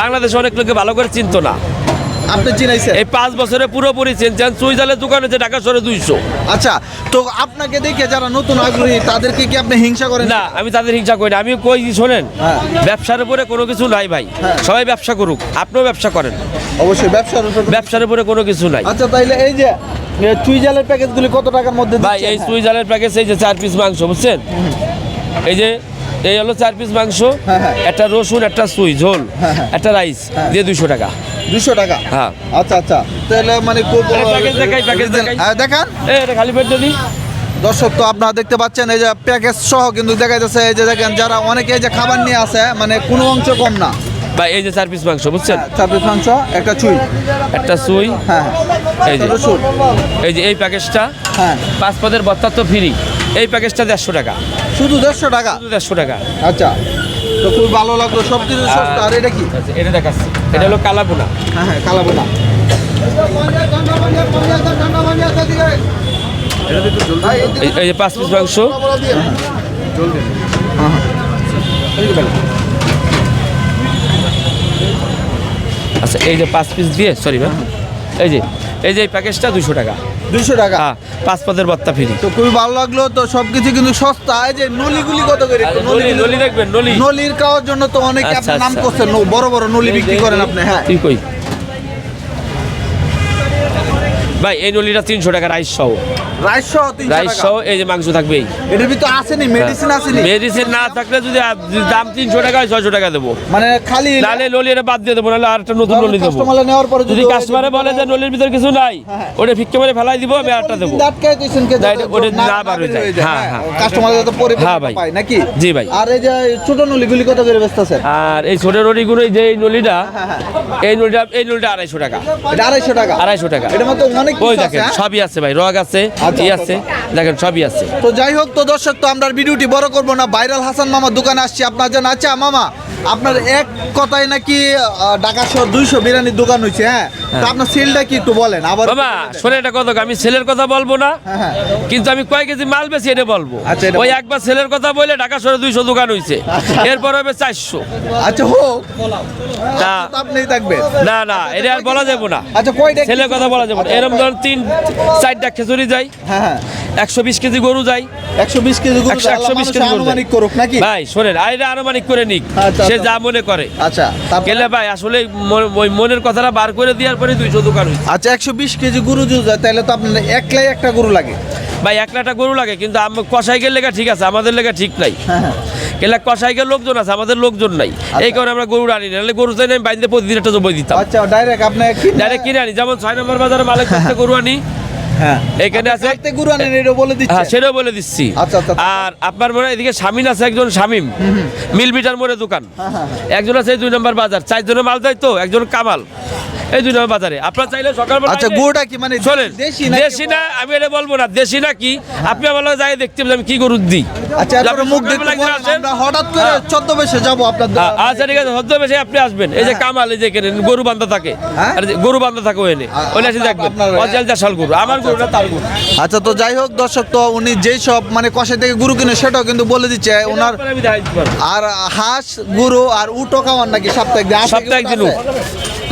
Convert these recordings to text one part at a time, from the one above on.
বাংলাদেশে অনেক লোকে ভালো করে চিনতো না, আপনি চিনাইছেন এই 5 বছরে পুরোপুরি চিনছেন। চুই জালের দোকান হচ্ছে ঢাকা শহরে 200। আচ্ছা, তো আপনাকে দেখে যারা নতুন আগ্রহী তাদেরকে কি আপনি হিংসা করেন? না, আমি তাদের হিংসা করি না। আমি কই শোনেন, ব্যবসার উপরে কোনো কিছু নাই ভাই, সবাই ব্যবসা করুক, আপনিও ব্যবসা করেন, অবশ্যই ব্যবসার উপরে কোনো কিছু নাই। আচ্ছা, তাইলে এই যে চুই জালের প্যাকেজগুলি কত টাকার মধ্যে ভাই? এই চুই জালের প্যাকেজ এই যে 4 পিস মাংস, বুঝছেন? এই হলো 4 পিস মাংস, একটা রসুন, একটা চুই ঝোল, একটা রাইস দিয়ে 200 টাকা। 200 টাকা? হ্যাঁ। আচ্ছা আচ্ছা, তাহলে মানে দেখান, এটা খালি পেট দিই। দর্শক তো আপনারা দেখতে পাচ্ছেন এই যে প্যাকেজ সহ কিন্তু দেখা যাচ্ছে, এই যে দেখেন যারা অনেকে এই যে খাবার নিয়ে আসে, মানে কোনো অংশ কম না ভাই। এই যে 4 পিস মাংস, বুঝছেন? 4 পিস মাংস, একটা চুই, হ্যাঁ, এই যে রসুন, এই যে এই প্যাকেজটা, 5 পদের ভর্তা তো ফ্রি। এই প্যাকেজটা 150 টাকা, শুধু 150 টাকা? শুধু 150 টাকা। আচ্ছা, তো খুব ভালো লাগলো, সব কিছু সস্তা। আর এটা কি? এটা দেখাচ্ছি, এটা হলো কালাবোনা। হ্যাঁ, কালাবোনা। এই যে 5 পিস মাংস, আচ্ছা এই যে 5 পিস দিয়ে, সরি ভাই, এই যে প্যাকেজটা 200 টাকা। 200 টাকা? হ্যাঁ, 5 পদের ভর্তা ফ্রি। তো খুবই ভালো লাগলো। তো সবকিছু কিন্তু সস্তা। এই যে নলিগুলি কত করে? নলি দেখবেন, নলির খাওয়ার জন্য তো অনেকে আপনার নাম করছেন, বড় বড় নলি বিক্রি করেন আপনি। হ্যাঁ, ঠিক কই ভাই? এই নলিটা 300 টাকা, রাইস সহ। রাইস সহ এই যে মাংস থাকবে। এটার ভিতরে আসেনি মেডিসিন? আসেনি মেডিসিন না থাকলে যদি দাম 300 টাকা হয়, 600 টাকা দেবো। মানে খালি নালে নলি এটা বাদ দিয়ে দেবো, নাহলে আরেকটা নতুন নলি দেবো। কাস্টমার নেওয়ার পরে যদি কাস্টমারে বলে যে নলির ভিতরে কিছু নাই, ওটা ফিক্কে মেরে ফেলাই দিব, আমি আরেকটা দেবো। দাঁতকায় দিছেন কে? ওটা না বার হয়ে যায়। হ্যাঁ হ্যাঁ, কাস্টমার তো পরিবার পায় নাকি? জি ভাই। আর এই যে ছোট নলিগুলি কত করে বেচতেছেন? আর এই ছোট নলিগুলো, যে এই নলিটা, এই নলিটা 250 টাকা। এটা 250 টাকা? 250 টাকা। এটার মধ্যে অনেক ওই দেখেন সবই আছে ভাই, রগ আছে, ই আছে, দেখেন সবই আছে। তো যাই হোক, তো দর্শক তো আমরা ভিডিওটি বড় করব না। ভাইরাল হাসান মামার দোকানে আসছি আপনার জানেন। আচ্ছা মামা, আপনার এক কথায় নাকি ঢাকা শহর 200 বিরিয়ানির দোকান হয়েছে, হ্যাঁ? তো আপনার সেলটা কি একটু বলেন। আবার বাবা শোনে, এটা কথা আমি সেলের কথা বলবো না, কিন্তু আমি কয় কেজি মাল বেশি এটা বলবো। ওই একবার সেলের কথা বলে ঢাকা শহরে 200 দোকান হয়েছে, এরপর হবে 400। আচ্ছা হোক, আপনি থাকবেন না না, এটা আর বলা যাবে না। আচ্ছা, কয়টা ছেলের কথা বলা যাবে না। এরকম ধরুন 3-4টা খেচুড়ি যায়, 120 কেজি গরু যায়, 120 কেজি গরু, 120 কেজি আনুমানিক করুক নাকি ভাই? শোনেন, এটা আনুমানিক করে নিক, সে যা মনে করে। আচ্ছা, গেলে ভাই আসলে ওই মনের কথাটা বার করে দেওয়ার পরে 200 দোকান হয়েছে। আচ্ছা, 120 কেজি গরু যদি যায়, তাহলে তো আপনার একলাই একটা গরু লাগে ভাই। একলাটা গরু লাগে, কিন্তু কষাইকের লেখা ঠিক আছে, আমাদের লেখা ঠিক নাই। কেলা কষাইকের লোকজন আছে, আমাদের লোকজন নাই, এই কারণে আমরা গরু আনি না। গরু চাই আমি বাইন্দে প্রতিদিন একটা জবাই দিতাম। আচ্ছা, ডাইরেক্ট আপনি কিনে আনি, যেমন 6 নম্বর বাজারে মালিক করতে গরু আনি, এখানে আছে গরু আনেন, এটা বলে দিচ্ছি। হ্যাঁ, সেটাও বলে দিচ্ছি। আর আপনার মনে এদিকে শামিন আছে, একজন শামিম, মিলবিটার মোড়ে দোকান। একজন আছে 2 নম্বর বাজার, 4 জনের মাল যায় তো, একজন কামাল, এই 2 নম্বর বাজারে। আপনার চাইলে সকালবেলা। আচ্ছা, গরুটা কি মানে দেশি না? আমি এটা বলবো না দেশি না কি, আপনি আমার লগে যাই দেখতে পাবেন আমি কি গরু দিই। আচ্ছা, মুখ দেখতে আমরা হঠাৎ করে 14 বেশে যাব আপনার। আচ্ছা ঠিক আছে, 14 বেশে আপনি আসবেন। এই যে কামাল, এই যে এখানে গরু বান্ধা থাকে, আর গরু বান্ধা থাকে ওখানে, ওখানে এসে দেখবেন অজাল চাষাল গরু, আমার গরু না তার গরু। আচ্ছা, তো যাই হোক দর্শক, তো উনি যেই সব মানে কষাই থেকে গরু কিনে সেটাও কিন্তু বলে দিচ্ছে ওনার। আর হাঁস, গরু আর উটও খাওয়ান নাকি সপ্তাহে দিন?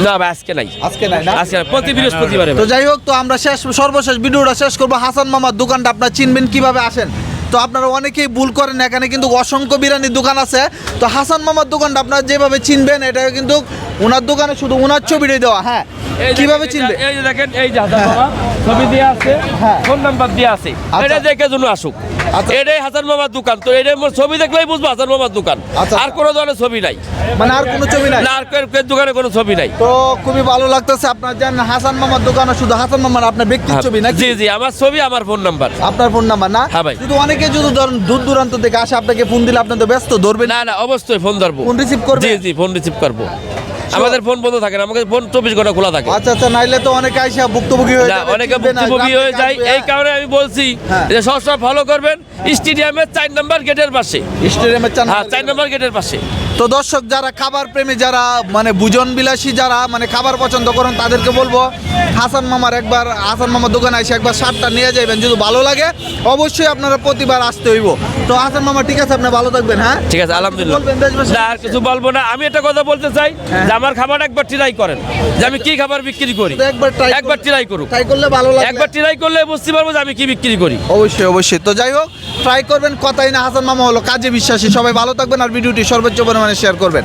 না ভাই, আজকে নাই। আজকে নাই না? আজকে প্রতি বৃহস্পতিবারে। তো যাই হোক, তো আমরা সর্বশেষ ভিডিওটা শেষ করবো। হাসান মামার দোকানটা আপনারা চিনবেন কিভাবে? আসেন। তো আপনারা অনেকেই ভুল করেন, এখানে কিন্তু অসংখ্য বিরিয়ানির দোকান আছে। তো হাসান মামার দোকানটা আপনারা যেভাবে চিনবেন, এটা কিন্তু ওনার দোকানে শুধু ওনার ছবিটাই দেওয়া। হ্যাঁ, কিভাবে চিনবে? এই যে দেখেন, এই যে হাসান মামা ছবি দিয়ে আছে, ফোন নাম্বার দিয়ে আছে, এটা দেখে জন্য আসুক। এটাই হাসান মামার দোকান। তো এটা ছবি দেখলেই বুঝবো হাসান মামার দোকান, আর কোনো ধরনের ছবি নাই, মানে আর কোনো ছবি নাই, না আর দোকানে কোনো ছবি নাই। তো খুবই ভালো লাগতেছে। আপনার জানেন হাসান মামার দোকানে শুধু হাসান মামার আপনার ব্যক্তির ছবি নাকি? জি জি, আমার ছবি, আমার ফোন নাম্বার। আপনার ফোন নাম্বার না? হ্যাঁ ভাই। শুধু অনেকে যদি ধরেন দূর দূরান্ত থেকে আসে, আপনাকে ফোন দিলে আপনি তো ব্যস্ত ধরবেন? না না, অবশ্যই ফোন ধরবো, ফোন রিসিভ করবেন? জি জি, ফোন রিসিভ করবো। আমাদের ফোন বন্ধ থাকে না, আমাদের ফোন 24 ঘন্টা খোলা থাকে। আচ্ছা আচ্ছা, নাইলে তো অনেকে আইসা ভুক্তভোগী হয়ে যায়, অনেকে ভুক্তভোগী হয়ে যায়। এই কারণে আমি বলছি যে সবসময় ফলো করবেন স্টেডিয়ামের 4 নম্বর গেটের পাশে। স্টেডিয়ামের 4 নম্বর গেটের পাশে। তো দর্শক যারা খাবার প্রেমী, যারা মানে ভোজন বিলাসী, যারা মানে খাবার পছন্দ করেন, তাদেরকে বলবো হাসান মামার দোকানে এসে একবার সারটা নিয়ে যাবেন। যদি ভালো লাগে অবশ্যই আপনারা প্রতিবার আসতে হইব। তো হাসান মামা ঠিক আছে, আপনি ভালো থাকবেন। হ্যাঁ ঠিক আছে, আলহামদুলিল্লাহ। বলবেন দেশবাসী? না, আর কিছু বলবো না। আমি একটা কথা বলতে চাই যে আমার খাবার একবার ট্রাই করেন, যে আমি কি খাবার বিক্রি করি। তো একবার ট্রাই করুন, ট্রাই করলে ভালো লাগে। একবার ট্রাই করলে বুঝতে পারবো যে আমি কি বিক্রি করি। অবশ্যই। তো যাই হোক, ট্রাই করবেন, কথাই না। হাসান মামা হলো কাজে বিশ্বাসী। সবাই ভালো থাকবেন আর ভিডিওটি সর্বোচ্চ পরিমাণে শেয়ার করবেন।